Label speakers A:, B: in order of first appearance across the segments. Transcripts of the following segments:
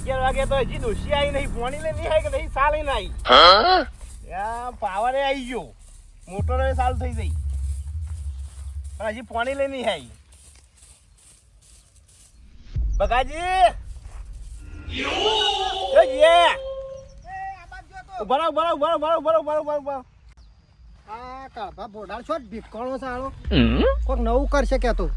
A: 11 વાગે તો હજી ડોશી આવી નહીં, પોણી લઈને નહીં આવી કે નહીં સા લઈને આવી. પાવરે આવી ગયો, મોટરો સાલ થઈ ગઈ પણ હજી પોણી લઈને નહીં આવી. બગાજી
B: કોક નવું કરશે કે તું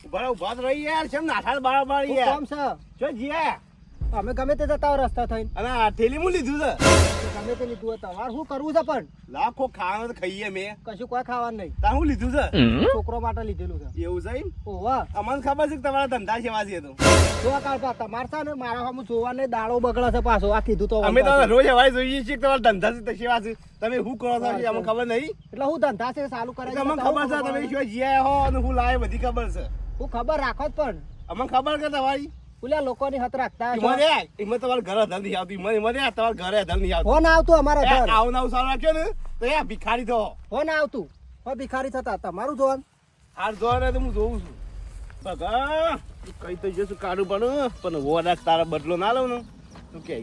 A: ઉભા રહી યાર, છે નાઠાળ બાર યાર.
B: કોમ છે
A: જો જીયા
B: અમે ગમે તે જતા હોય રસ્તા થઈને,
A: અને આ થેલી હું લીધું છે.
B: ગમે તે લીધું હોય તમારે શું કરવું છે? પણ
A: લાખો ખાવાનું તો ખાઈએ મેં,
B: કશું કોઈ ખાવાનું નહીં.
A: તા હું લીધું છે.
B: છોકરો માટે લીધેલું છે.
A: એવું છે એમ?
B: ઓવા
A: અમને ખબર છે કે તમારા ધંધા સેવા છે. તો
B: જોવા કાઢતા તમારે છે ને, મારા સામે જોવા નહીં, દાડો બગડે છે પાછો. આ કીધું તો
A: અમે તો રોજ હવાઈ જોઈએ છીએ કે તમારા ધંધા છે સેવા છે. તમે શું કરો છો અમને ખબર નહીં.
B: એટલે હું ધંધા છે ચાલુ કરે છે.
A: અમને ખબર છે તમે શું જીયા હો અને હું લાવે બધી ખબર છે.
B: હું ખબર રાખો જ પણ
A: અમને ખબર કે તમારી
B: પેલા લોકોની હત રાખતા
A: એમાં તમારા ઘરે ધન નહીં આવતી. મને તમારા ઘરે ધન નહીં આવતું.
B: ફોન આવતું અમારા ઘર,
A: આવું નાવું સારું રાખ્યો ને તો એ ભિખારી થો.
B: ફોન આવતું હો ભિખારી થતા. તમારું જોવાનું
A: હાર જોવા ને તો હું જોઉં છું. બગા કઈ તો જશું કારુબાનું, પણ વોરાક તારા બદલો ના લઉં ને તું કે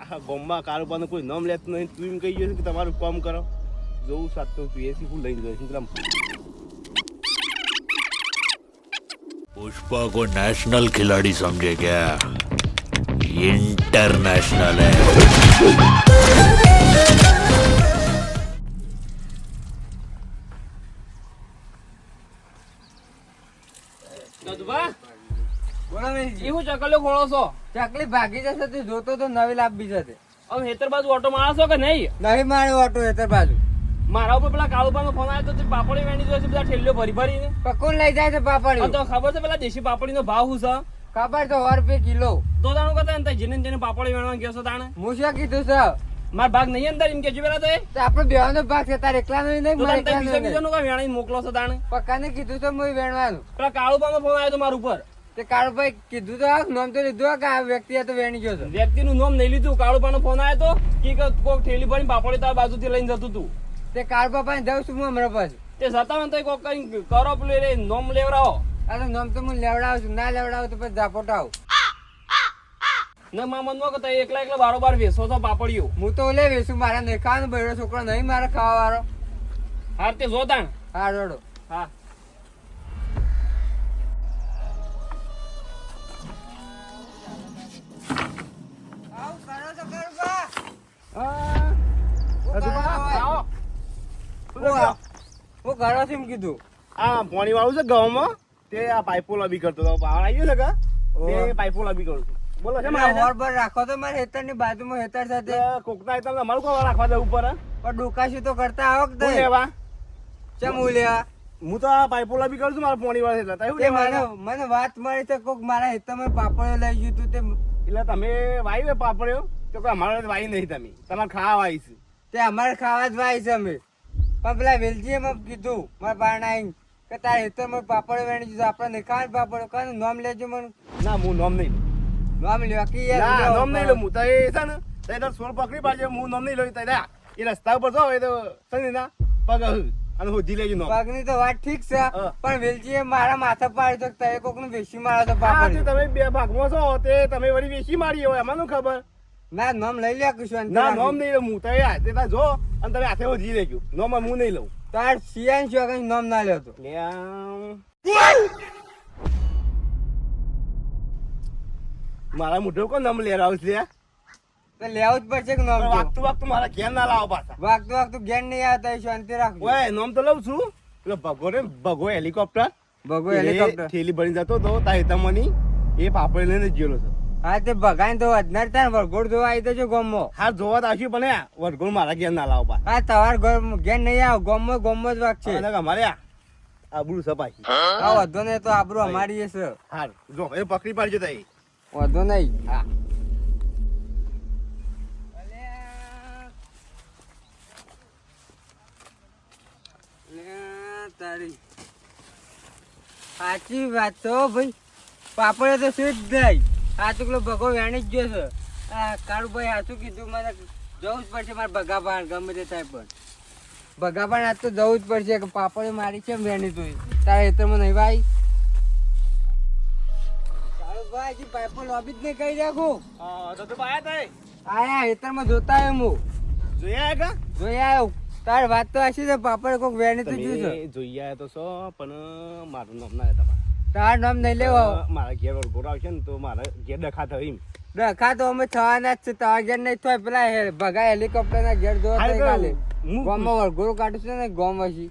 A: આખા ગામમાં કારુબાનું કોઈ નામ લેતું નહીં. તું એમ કહી જશે કે તમારું કામ કરો. જોઉં સાત તો તું એસી હું લઈને જઈશ.
C: पुष्पा को नेशनल खिलाड़ी समझे क्या? इंटरनेशनल है.
D: એવું ચકલીઓ ખોળો છો?
E: ચકલી ભાગી જશે તું જોતો તો નવી લાવવી જશે.
D: હવે હેતર બાજુ ઓટો મારશો કે નહીં?
E: નહીં મારે ઓટો હેતર બાજુ.
D: મારા ઉપર પેલા કાળુબાનો ફોન આવ્યો તો પાપડી વેણી જોઈ છે, બધા ઠેલીઓ ભરી ભરીને.
E: પકોન લઈ જાય છે પાપડી.
D: તો ખબર છે પેલા દેશી પાપડીનો ભાવ શું છે?
E: ખબર તો 100 રૂપિયા કિલો.
D: તો તાણું કરતા ને જેને પાપડી વેણવા ગયો છો તાણે
E: હું શું કીધું છે?
D: મારા ભાગ નહીં અંદર એમ કેજો પેલા તો એ.
E: તો આપડે બેવાનો ભાગ છે, તારે એકલા નો નહીં, મારે એકલા નો નહીં.
D: બીજાનું કઈ વેણી મોકલો છો તાણે?
E: પક્કાને કીધું તો હું વેણવાનું.
D: પેલા કાળુબાનો ફોન આવ્યો તો મારા ઉપર.
E: તે કાળુભાઈ કીધું તો નામ તો લીધું કે આ વ્યક્તિ તો વેણી ગયો છે.
D: વ્યક્તિનું નામ નહીં લીધું. કાળુબાનો ફોન આવ્યો તો કે કોક ઠેલી ભરીને પાપડી તારા બાજુથી લઈને જતું તું.
E: તે કાળુબા પાસે જાઉં છું હું હમણાં પાછું.
D: તે જતા તો કોક કઈ કરો પેલું નોમ લેવડાવો.
E: આ તો નામ તો હું લેવડાવું છું, ના લેવડાવું તો પછી ઝાપોટ આવું.
D: ના મામા નો કે એકલા એકલા બારોબાર વેસો તો પાપડીઓ.
E: હું તો લે વેસું, મારા નહીં ખાવાનો બૈરો છોકરો નહીં, મારા ખાવા વાળો.
D: હાર તે જોતાણ.
E: હા રોડો.
D: હા
E: હું ઘરો છું એમ કીધું.
A: આ પાણી વાળું છે ગામમાં, તે આ પાઇપો લબી કરતો હતો. પાવર આવી ગયો છે કે તે પાઇપો લબી કરું છું. બોલો છે
E: હોર રાખો તો મારે હેતર ની બાજુમાં હેતર સાથે
A: કોકના તમને અમારું કોવા રાખવા દે ઉપર
E: પણ ડોકાશું તો કરતા આવો કે
A: લેવા.
E: ચમ હું લેવા?
A: હું તો આ પાઇપો લબી કરું છું મારા પાણી વાળા એટલે
E: મને વાત મળી તો કોક મારા હેતરમાં પાપડો લઈ ગયું તું તે.
A: એટલે તમે વાઈ પાપડ્યો તો કે અમારે વાઈ નહીં, તમે તમારે ખાવા વાઈ છે.
E: તે અમારે ખાવા જ વાય છે અમે. પણ પેલા વેલજીએ મને કીધું મારા પાણા આવીને કે તારા હેતરમાં પાપડ વેણી દીધું, આપણે નહીં ખાવા પાપડ. કાનું નામ લેજો મને.
A: ના હું નોમ નહીં
E: નામ લેવા કે
A: ના નોમ નહીં લઉં. હું તો એ છે ને તો સોળ પકડી પાડજે, હું નોમ નહીં લઉં. તો એ રસ્તા ઉપર જો એ તો છે ને પગ અને હોજી લેજો નોમ.
E: પગની તો વાત ઠીક છે, પણ વેલજીએ મારા માથા પાડી તો તે કોકનું વેચી મારો તો પાપડ.
A: તમે બે ભાગમાં છો તે તમે વળી વેચી મારી હોય એમાં ખબર.
E: ના નામ લઈ લે કુશન.
A: ના નોમ નહીં લઉં હું. તો એ જો અને તમે હાથે હોજી લેજો. નોમ હું નહીં લઉં.
E: તાર સિયાન છો કઈ નામ ના લેતો.
A: મારા મોઢો કોણ નામ લેર આવશે?
E: તો લેવું જ પડશે કે નામ.
A: વાગતું વાગતું મારા ઘેર ના લાવો પાછા.
E: વાગતું ઘેર નહીં આવતા, શાંતિ રાખજો.
A: ઓય નામ તો લઉં છું. એટલે ભગો ને ભગો હેલિકોપ્ટર
E: ભગો હેલિકોપ્ટર
A: થેલી ભરીને જતો તો તા હેતમની એ પાપડ લઈને જ ગયેલો છે.
E: હા તે ભગાઈને તો વધનાર તાર વરઘોડ જોવા આવી તો ગોમમાં.
A: હા જોવા તો આવશું પણ વરઘોડ મારા ઘેર ના લાવો પાછા.
E: હા તમાર ઘેર નહીં આવ, ગોમમાં જ વાગ છે.
A: અમારે આબરૂ સપાઈ.
E: હા વધો નહીં તો આબરૂ અમારી છે.
A: હા જો એ પકડી પાડજો તઈ.
E: વધો નહીં.
A: હા
E: તારી સાચી વાત તો ભાઈ, પાપડે તો શું જ નહીં. આ તો પેલો ભગો વેણી જ ગયો છે. આ કાળુભાઈ સાચું કીધું, મને જવું જ પડશે મારે ભગા પાણ ગમે તે થાય. પણ ભગા પાણ આજ તો જવું જ પડશે કે પાપડે મારી છે વેણી તું તારા હેતરમાં નહીં ભાઈ. કાળુભાઈ આ હજી પાઇપો લોબી જ નહીં કરી રાખું.
A: હા તો તું આયા તઈ
E: આયા ખેતરમાં જોતા આવ્યો હું.
A: જોયા કા
E: જોઈ આવ્યો. તાર વાત તો હશે તો પાપડ કોક વેણી તો જોયું છે.
A: તમે જોઈ આયા તો છો પણ મારું નામ ના લેતા
E: તાર નામ નહીં લેવો.
A: મારા ઘેર વરઘોડો આવશે ને તો મારા ઘેર ડખા થાય એમ
E: ડખા તો અમે થવાના જ છે. તારા ઘેર નહીં થાય. પેલા ભગા હેલિકોપ્ટર ના ઘેર જોવા
A: હાલ
E: થાય
A: કહું.
E: કાલે.
A: હું
E: ગામમાં વરઘોડો કાઢું છે ને ગામ વસી.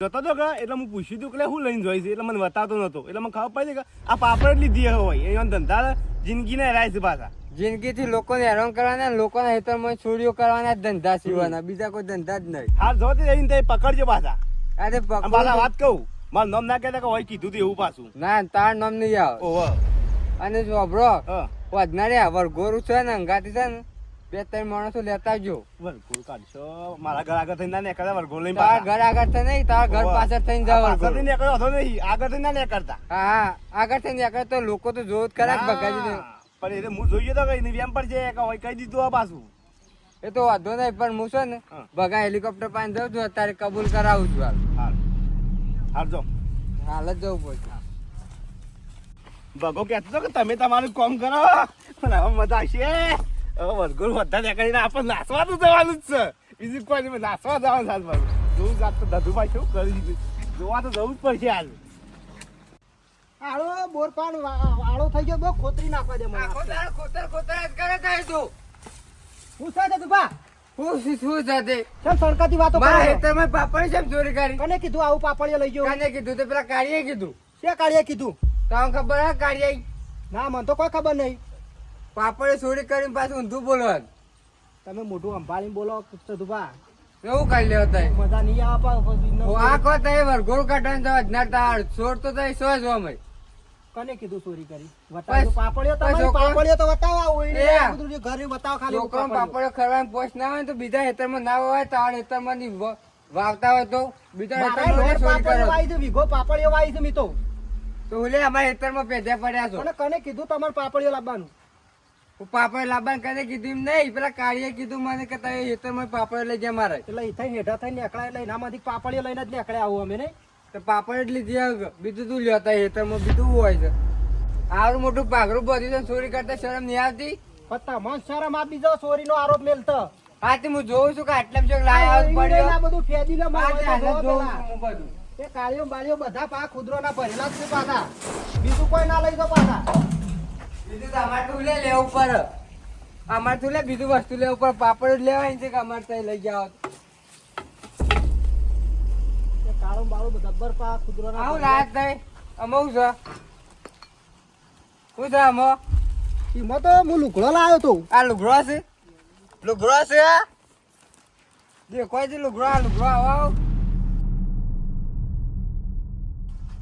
A: જતો તો કે એટલે હું પૂછ્યું હતું કે હું લઈને જોઈ છે એટલે મને બતાવતો નતો એટલે મને ખબર પડી કે આ પાપડ જ લીધી હોય એનો ધંધા જિંદગી ને રાય છે પાછા
E: જિંદગીથી લોકોને હેરાન કરવાના, લોકોના હેતરમાં ચોરીઓ કરવાના જ ધંધા સીવાના, બીજા કોઈ ધંધા જ નહીં.
A: હાલ જોતી રહીને તે પકડજો પાછા
E: અરે
A: અને પાછા
E: પકડો.
A: વાત કહું મારું નામ ના કહેતા કે હોય કીધું હતું એવું પાછું
E: ના તાર નામ નહીં આવે.
A: ઓહો
E: અને જોબરો
A: હા
E: વધનારે વરઘોડું છે ને અંગાતી છે ને 2-3 માણસો લેતા આવજો.
A: વરઘોડું કાઢશો મારા ઘર આગળ થઈને ના નીકળતા વરઘોડું લઈને
E: તારા
A: પાછા
E: ઘર આગળ થઈ નહીં, તારા ઘર
A: ઓવા.
E: પાછળ થઈને જાવ
A: પાછળથી
E: વરઘોડું.
A: નીકળ્યો હતો નહીં આગળ થઈને ના નીકળતા
E: હા હા આગળ થઈને નીકળે તો લોકો તો જોવું જ ખરા કે ભગાજી.
A: ના, પણ એટલે હું જોઈએ તો કઈ નહીં એમ પર છે કે હોય કહી દીધું આ પાછું
E: એ તો વાંધો નહીં પણ હું છે ને
A: હા.
E: ભગા હેલિકોપ્ટર પાસે જાઉં છું અત્યારે કબૂલ કરાવું છું હાલ.
A: હાલ હાલ જો
E: હાલ જ જવું પડશે.
A: ભગો કહેતો હતો કે તમે તમારું કામ કરો પણ હવે મજા આવશે હવે વરઘોડું બધા નીકળીને આપણે નાસવા તો જવાનું જ છે બીજું કોઈ નહીં નાસવા જવાનું સાથ મારું જોવું જાત તો ધધુભાઈ શું કરી દીધું જોવા તો જવું જ પડશે હાલ
B: આળો બોરપાન આળો થઈ ગયો બહુ ખોતરી નાખવા દે મને
E: આખો દાડો ખોતર ખોતર જ કરે તારે તું.
B: હું છે તું બા
E: શું સાથે
B: કેમ સણકાતી વાતો
E: મારા
B: કરે છે?
E: હેતરમાં પાપડ કેમ ચોરી કરી?
B: કને કીધું આવું પાપડીઓ લઈ ગયો
E: કાને કીધું તો પેલા કાળીએ કીધું.
B: તે કાળીએ કીધું
E: તમને ખબર હે કાળીએ
B: ના મને તો કોઈ ખબર નહીં
E: પાપડે ચોરી કરીને પાછું ઊંધું બોલવાનું.
B: તમે મોઢું સંભાળીને બોલો સદુભા
E: એવું કરી લેવો તાય.
B: મજા નહીં આવે
E: આ કો તાય વરઘોડું કાઢવાનું તો અજનાર તાર છોડ તો તાય સો જ અમે.
B: કને કીધું ચોરી કરી બતાવો
E: બસ.
B: પાપડીઓ
E: બસ
B: તમારી
E: છોકરો.
B: પાપડીઓ તો બતાવો
E: એ.
B: હોય બધું જે ઘરે બતાવો ખાલી
E: છોકરો
B: પાપડીઓ.
E: પાપડે ખરવાનું પોસ્ટ ના હોય તો બીજા હેતરમાં ના હોય તાર હેતરમાં ની વાવતા હોય તો બીજા
B: મારા
E: હેતરમાં
B: લોટ
E: ચોરી
B: પાપડીઓ
E: કરો.
B: વાવી છે, વીઘો પાપડીઓ વાવી છે મી તો
E: તો હુલે અમારા હેતરમાં પેધા પડ્યા છો.
B: અને કને કીધું તમારે પાપડીઓ લાવવાનું
E: હું પાપડ લાવવાનું કને કીધું એમ નહીં, પેલા કાળીએ કીધું મને કે તારે હેતરમાં પાપડ લઈ જા મારે.
B: એટલે એ થઈને હેઠા થઈને નીકળ્યા એટલે એનામાંથી પાપડીઓ લઈને જ નીકળ્યા આવું અમે નહીં
E: તો પાપડ જ લીધી હવે. બીજું તું લેતા હેતરમાં બીજું શું હોય છે? આવડું મોટું પાઘરું બધું છે, ચોરી કરતા શરમ નહીં આવતી?
B: પણ તમારે શરમ આપી દો ચોરીનો આરોપ મેલતો
E: હા તે હું જોઉં છું કે આટલા બધું લાયા
B: આ
E: પડ્યો.
B: આ બધું ફેદી લે
E: હા, તે હાલ જ
B: મારે
E: જોઉં છું હું બધું.
B: એ કાળીઓ બાળીઓ બધા પા ખુદરોના ભરેલા જ છે પાછા બીજું કોઈ ના લઈ દો પાછા
E: બીજું તો અમારે તો લે લેવું પડે. અમારે તો લે બીજું વસ્તુ લેવું પડે. પાપડ જ લેવાય છે કે અમારે ત્યાં લઈ જાઓ.
B: એ કાળો બાળો ડબ્બર પા ખુદરોના
E: આવું લાત નહીં અમુક છે. શું છે અમો?
B: એમાં તો હું લુગડો લાવ્યો તો
E: આ લુગડો છે? લુગડો છે આ? દેખો છે લુગડો. આ લુગડો આવો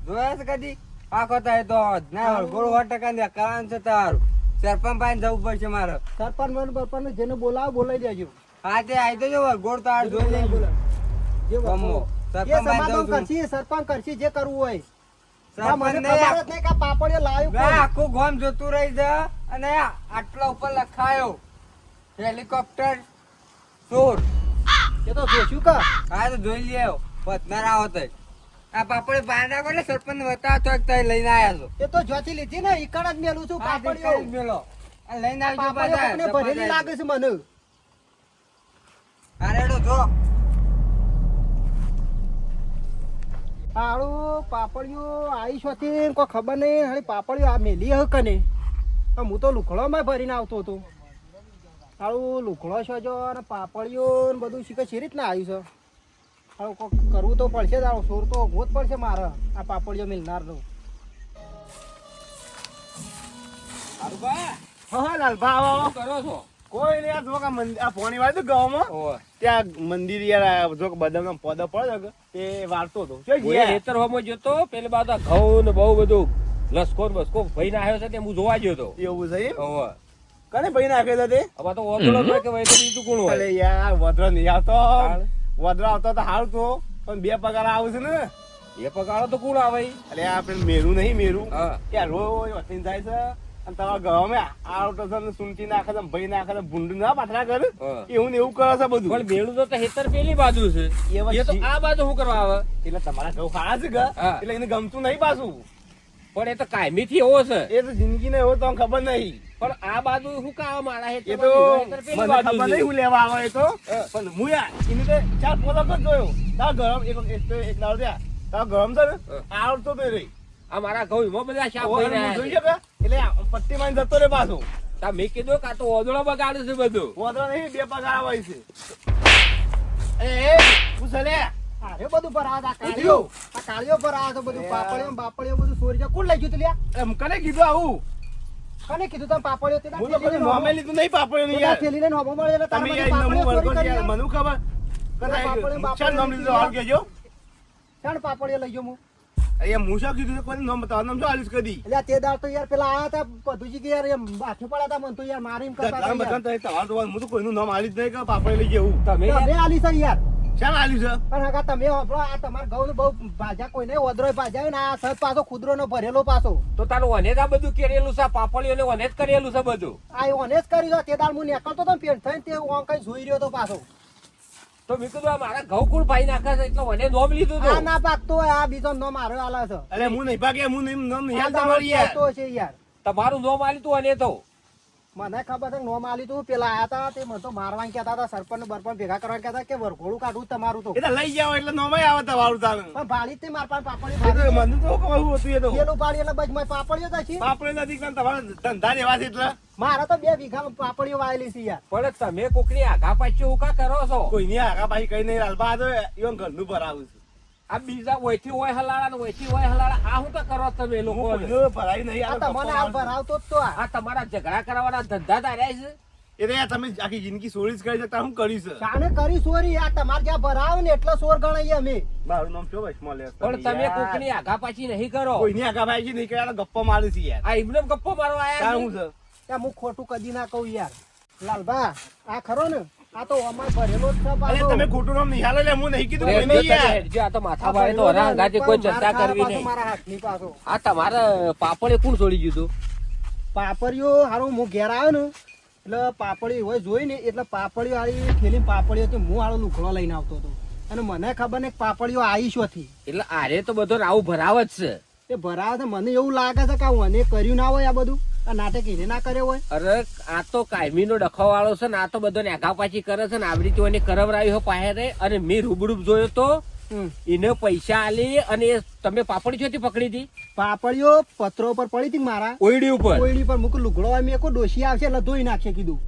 E: જોયા છે કદી? આખો થાય તો ના ગોળ 100% ને કારણ છે તારું. સરપંચ પાસે જવું પડશે મારે.
B: સરપંચ બરપંચ જેને બોલાવો બોલાવી દેજો
E: હા તે આવી તો જો ગોળ તાર જોઈ લેજો.
B: જે
E: ગમો.
B: એ
E: સરપંચ પાસે
B: સમાધાન
E: જવું છું.
B: કરશી સરપંચ કરશી જે કરવું હોય આ
E: સરપંચ
B: મને
E: નહીં
B: ખબર જ નહીં કે આ પાપડીઓ લાવ્યું
E: ના,
B: કોણ.
E: આખું ગામ જોતું રહી છે અને આટલા ઉપર લખાયો હેલિકોપ્ટર ચોર.
B: એ તો જોશું કે
E: હા તો જોઈ લ્યો પથનાર આવો તો આ પાપડી બહાર નાખો એટલે સરપંચ બતાવો તો તઈ લઈને આયા છો.
B: એ તો જોતી લીધી ને ઈકણ જ મેલું છું
E: હા, તે
B: પાપડીઓ
E: કઈ જ મેલો. આ લઈને આવજો
B: પાપડીઓ
E: પાછા.
B: કોકને ભરેલી લાગે છે મને
E: હા, રેડો જો.
B: હારું પાપડીઓ આવી શોથી કોઈ ખબર નહીં હારી પાપડીઓ આ મેલી હે કને હું તો લુખડોમાં ભરીને આવતો હતો હારું લુખડો છો જો અને પાપડીઓ ને બધું શીખે છે રીતના આવ્યું છે હારું કોક કરવું તો પડશે જ હારું સોર તો ઉભો જ પડશે મારે આ પાપડીઓ મિલનાર તો હા લાલભા આવો
D: શું કરો છો?
A: કોઈ નહીં આ જો કે આ પોણી વાળું ગામમાં
D: ઓવે.
A: ત્યાં મંદિર યાર જો કે બદામનો પોદો પડ્યો કે તે વાળતો હતો શું
D: હું એ
A: ગયા?
D: ખેતર હોમો જતો પેલી બાજુ આ ઘઉં ને બહુ બધું લસકો ને બસકો ભઈ નાખ્યો છે તે હું જોવા ગયો તો.
A: એવું છે એમ?
D: ઓવે.
A: કને ભાઈ નાખ્યો તો તે
D: હવે તો ઓછળો હોય કે ભાઈ તો બીજું કોણ હોય?
A: અલે યાર વદ્રો નહીં આવતો
D: તાળ.
A: વદ્રો આવતો તો હારું તો પણ 2 પગાર આવે છે ને
D: એ પગાડો તો કોણ આવે?
A: અરે આ પેલું મેરું નહીં મેરું
D: હા.
A: ત્યાં રોજ વસીને જાય છે અને તમારા ગામમાં આવતો છે ને સૂંટી નાખે છે ભાઈ નાખે છે ભૂંડ ના પાથરા કરે
D: હા.
A: એવું ને એવું કરે છે બધું
D: પણ બેડું તો હેતર પેલી બાજુ છે
A: એ વાત
D: એ તો
A: જી.
D: આ બાજુ શું કરવા આવે?
A: એટલે તમારા ઘઉં ખાડા છે કે
D: હા.
A: એટલે એને ગમતું નહીં પાછું
D: પણ એ તો કાયમીથી એવો છે.
A: એ તો જિંદગીને એવો તો ખબર નહીં.
D: પણ આ બાજુ શું કામ મારા
A: એ તો મને ખબર નહીં હું લેવા આવે એ તો. પણ હું યાર એની તો ચાર પોલક જ જોયો. તાર ગરમ એક દાડો ત્યાં તાર ગરમ છે ને આવડતો તો રહી.
D: આ મારા ઘઉં એમાં બધા શાક
A: ઓય
D: ભરીને
A: હું જોઈ
D: આયા
A: શકે એટલે પટ્ટી માં જતો રે પાછો.
D: છે. તા મેં કીધું કે આ તો ઓદળો બગાડે છે બધું.
A: વાંધો નહીં બે પગાર આવે છે. એ હું ચાલે
B: અરે બધું પર આ કાળીઓ પર આ તો બધું પાપડીઓ બાપડીઓ બધું ચોરી જાય. કોણ લઈ ગયું તું લ્યા?
A: એમ કને કીધું આવું.
B: કને કીધું તમે પાપડીઓ તે
A: હું તો કોઈ નોમે લીધું નહીં પાપડ્યો નહીં યાર.
B: થેલીને નોમો મળે એટલે
A: તમે
B: તારે
A: યાર
B: બધી
A: નમું
B: પાપડીઓ
A: વળગો
B: ચોરી
A: યાર
B: કરી
A: મને ખબર.
B: પાપડીઓ
A: ચાલ નામ લીધું હાલ કેજો.
B: શાણ પાપડીઓ લઈ ગયો હું?
A: અહીંયા હું શું કીધું કોઈ નામ તારું નામ શું આલીશ કદી.
B: એટલે તે દાળ તો યાર પેલા આયા હતા પધુજી કે યાર એમ બાથે પડ્યા હતા મને તો યાર મારી એમ કરતા હતા
A: બધા
B: યાર.
A: તમારે તો હું તો કોઈનું નામ આલીશ નહીં કે પાપડ લઈ જવું.
D: તમે
B: તમે આલી છે યાર
A: શાન આલ્યું છે?
B: પણ હગા તમે હોભળો આ તમારા ઘઉં બહુ ભાજા કોઈને ઓદરોય ભાજા ને આ સત પાછો ખુદરો નો ભરેલો પાછો
D: તો તારું ઓને જ આ બધું કરેલું છે. પાપડીઓને ઓને જ કરેલું છે બધું.
B: આ ઓને જ કરી દો. તે દાળ હું નીકળતો તો પેટ થઈને તે ઓમ કઈ જોઈ રહ્યો તો પાછો.
D: તો મેં કીધું આ મારા ઘઉં કોણ ભાઈ નાખે છે એટલે મને નોમ લીધું
B: આ
D: હતું.
B: ના પાકતો હોય આ બીજો નો મારો આલે છે.
A: અરે હું નહીં ભાગે હું નહીં નામ નહીં
B: આ
A: હાલતા
B: દાળ
A: મારી યાર.
B: ચાલતો છે યાર.
D: તમારું નોમ આલ્યું તું અને તો
B: મને ખબર છે નો માલી તું પેલા આયા હતા તે મને તો મારવાનું કહેતા હતા સરપંચ બરપંચ ભેગા કરવાનું કહેતા કે વરઘોડું કાઢવું તમારું તો
A: એ તો લઈ જાઓ એટલે નોમે આવે તમારું તારું.
B: પણ ભાળી જ તે માર પાસે પાપડી
A: એ તો મને તો કહું હતું એ તો.
B: પેલું પાડી એટલે બસ પાપડીઓ તો છે.
A: પાપડ નથી કે તમારા ધંધા રહેવા છે એટલે
B: મારા તો 2 વીઘા પાપડીઓ વાયેલી છે યાર.
D: પણ તમે કોકની આગા પાછું હું કા કરો છો?
A: કોઈની આગા પાછી કઈ નહીં હાલવા તો એવું ઘરનું ભરાવું છે.
D: આ બીજા ઓયથી ઓય હલાડા ને ઓયથી ઓય હલાડા આ હું કા કરો છો તમે
A: હું
D: લોકો?
A: કોઈનું ભરાઈ નહીં
B: આ
A: આલો
B: તમને હાલ ભરાવતો જ તો આ.
D: આ તમારા ઝઘડા કરવાના ધંધા તાર્યા છે.
A: એટલે યાર તમે આખી જિંદગી ચોરી જ કરી શકતા હું કરીશ.
B: શાને કરી ચોરી? આ તમારે જ્યાં ભરાવ ને એટલો ચોર ગણાઈએ અમે.
A: મારું નામ શું ભાઈ સ્મોલ
D: પણ તમે કોકની આગા પાછી નહીં કરો.
A: કોઈની આગા પાછી નહીં કર્યા ગપ્પા મારે છે યાર.
D: આ એમને ગપ્પો મારવા આયા
A: તાર હું
D: છે.
A: છે
B: ત્યાં હું ખોટું કદી ના કહું યાર. લાલભા આ ખરો ને આ તો અમાર ભરેલો જ છે
A: અરે
B: પાછો.
A: તમે ખોટું નામ નહીં હાલો એટલે હું નહીં કીધું
D: રે,
A: કોઈ નહીં યાર.
D: હેડજો, આ તો માથા ભાઈ તો હરા હંગાથે કોઈ ચર્ચા કરવી નહીં.
B: મારા હાથની પાછો
D: આ તમારા પાપડે કોણ છોડી ગયું તું?
B: પાપડીઓ હારું હું ઘેર આવ્યો ને એટલે પાપડી હોય જોઈ ને એટલે પાપડીઓ હારી થેલી પાપડીઓ હતી હું હારો લુગડો લઈને આવતો હતો અને મને ખબર ને કે પાપડીઓ આવી શોથી
D: એટલે આરે તો બધો રાવ ભરાવ જ છે.
B: એ ભરાવે છે. મને એવું લાગે છે કે આ મને કર્યું ના હોય આ બધું આ નાટક એને ના કર્યો હોય.
D: અરે આ તો કાયમી નો ડખો વાળો છે ને આ તો બધો આગા પાછી કરે છે ને આવી રીતે એને કરવરાવી હોય પાહે અને મેં રૂબરૂ જોયો તો એને પૈસા આલી અને એ તમે પાપડી ચોથી પકડી હતી?
B: પાપડીઓ પત્રો પર પડી હતી મારા
D: ઓયડી ઉપર.
B: કોયડી પર મૂક લુગડો હોય મેં કોઈ ડોશી આવશે એટલે ધોઈ નાખશે કીધું.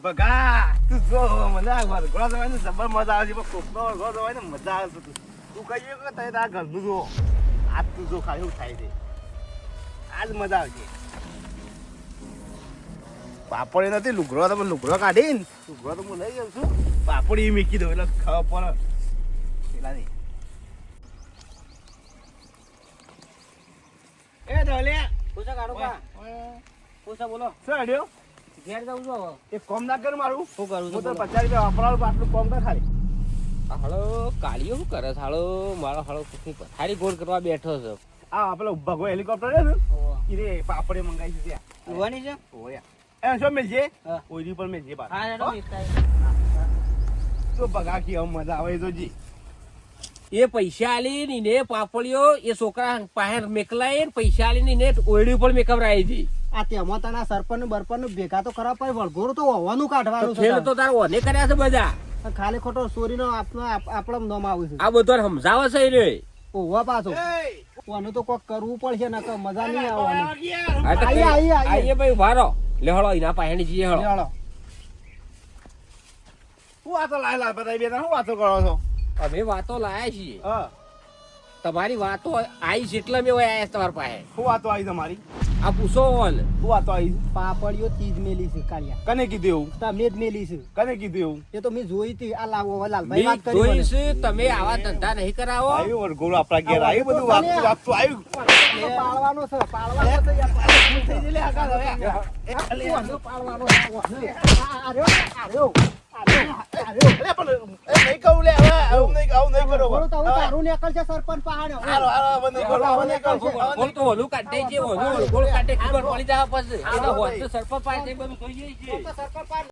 A: બગા તું જો મને આ વરઘોડા જવાની જબર મજા આવે છે પણ કોકનો વરઘોડો જવાની મજા આવે છે. તું કહીએ કે તારે તારા ઘરનું જો આજ તું જો ખાલી એવું થાય છે આજ મજા આવશે. પાપડી નથી લુગડો તમે લુગડો કાઢીને લુગડો તો હું લઈ જાઉં છું. પાપડી મૂકી દઉં એટલે ખબર પડે પેલા નહીં. એ ઢોલિયા
B: પૂછા કાઢો કા પૂછા બોલો
A: શું અડ્યો?
B: ઘેર જાઉં છું હવે.
A: એક કોમ ના કર મારું.
B: શું કરું
A: હું
B: છું
A: તો
B: બોલો.
A: 50 રૂપિયા વાપરાવું આટલું કોમ કર ખાલી.
D: આ હાલો કાળીઓ શું કરે છે? હાલો મારો હાલો કુકની પથારી ગોળ કરવા બેઠો છે.
A: આ પેલો ભગો હેલિકોપ્ટર છે ને ઈ પાપડે મંગાઈ છે ત્યાં.
B: જોવાની છે?
A: ઓયા એ શું મેલજે
B: હા.
A: ઓયરી પર મેલજે બાર.
B: હા હેડો મિસ્ટાઈ.
A: તો બગા કી આમ મજા આવે તો જી.
D: એ પૈસા આલી ને એને પાપડીઓ એ છોકરા પાસે મેકલાય ને પૈસા આલી ને એને ઓયડી ઉપર મેકવરાઈ હતી.
B: આ તેમાં તને સરપંચ બરપંચ ભેગા તો કરવા પડે. વળઘોડું તો હોવાનું કાઢવાનું
D: તો
B: છે
D: ફેર તો તાર ઓને કર્યા છે બધા.
B: તારે. ખાલી ખોટો ચોરીનો આપણો નામ આવે છે.
D: આ બધો સમજાવે છે એને.
B: ઓવા પાછો
A: એ
B: ઓનું તો કોક કરવું પડશે નકર મજા નહીં આવવાની.
D: આ તો
B: આઈએ, આઈએ, આઈએ.
D: આઈએ ભાઈ વારો લે હળો એના પાસે જઈએ હળો.
B: ચાલો.
A: હું વાતો લાય લાલ બતાવી બેટા હું વાતો કરો છો?
D: અમે વાતો લાયા છીએ.
A: હા
D: તમારી વાતો આવી છે એટલે મેં આયા તમારા પાસે
A: શું વાતો આવી તમારી?
D: આ પૂછો ઓલ
A: શું વાતો આવી?
B: પાપડીઓ તીજ મેલી છે કાળિયા.
A: કને કીધું એવું?
B: તમે જ મેલી છે.
A: કને કીધું એવું?
B: એ તો મેં જોઈ હતી. આ લાવો હવે લાલભાઈ
D: મેં
B: વાત કરી મને.
D: જોઈશ તમે આવા ધંધા નહીં કરાવો
A: આવ્યું વરઘોડું આપણા ઘેર આવ્યું બધું વાગતું વાગતું આવ્યું.
B: પાળવાનો છે, પાળવાનો છે યાર.
A: થઈ ગયેલી આ કાલ હવે.
B: કોનો પાળવાનો છે? આ રહ્યો, આ રહ્યો, આ રહ્યો, આ રહ્યો.
A: અરે પણ એ નહીં કહું લે હવે આવું નહીં કરો
B: બોલો તો હવે તારું નેકળ છે સરપંચ પહાડ્યો.
A: હાલો હાલો હવે નહીં કરો હવે નહીં કરો
D: બોલ તો ઓલું કાઢે છે ઓલું ગોળ કાઢે ખબર પડી જાય પછી એનો હોત તો સરપંચ પાસે બધું જોઈએ છે
B: તો સરપંચ પહાડ.